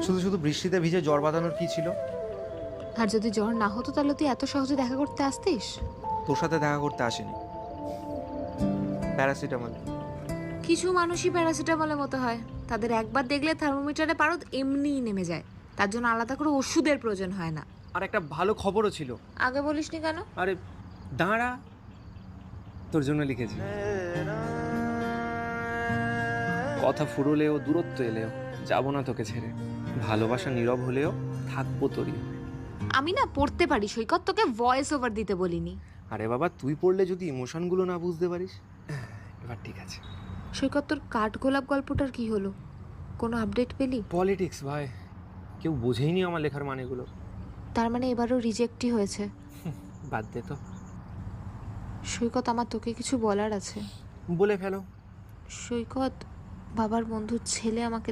শুধু শুধু বৃষ্টিতে ভিজে জ্বর বাঁধানোর কি ছিল? আর যদি জ্বর না হতো তাহলে তুই এত সহজে দেখা করতে আসতিস? তোর সাথে দেখা করতে আসেনি, প্যারাসিটামল। কিছু মানুষই প্যারাসিটামলের মতো হয়, তাদের একবার দেখলে থার্মোমিটারে পারদ এমনিই নেমে যায়, তার জন্য আলাদা করে ওষুধের প্রয়োজন হয় না। আর একটা ভালো খবরও ছিল। আগে বলিসনি কেন? আরে দাঁড়া, তোর জন্য লিখেছি। কথা ফুরলেও দূরত্ব এলেও যাবো না তোকে ছেড়ে, ভালোবাসা নীরব হলেও থাকবো তোরই। আমি না পড়তে পারি সৈকত, তোকে ভয়েস ওভার দিতে বলিনি। আরে বাবা, তুই পড়লে যদি ইমোশনগুলো না বুঝতে পারিস। এবার ঠিক আছে। সৈকত, তোর কাঠগোলাপ গল্পটার কি হলো? কোনো আপডেট পেলি? পলিটিক্স ভাই, কেউ বোঝেইনি আমার লেখার মানেগুলো। তার মানে এবারও রিজেক্টই হয়েছে? বাদ দে তো। সৈকত, আমার তোকে কিছু বলার আছে। বলে ফেলো। সৈকত, বাবার বন্ধুর ছেলে আমাকে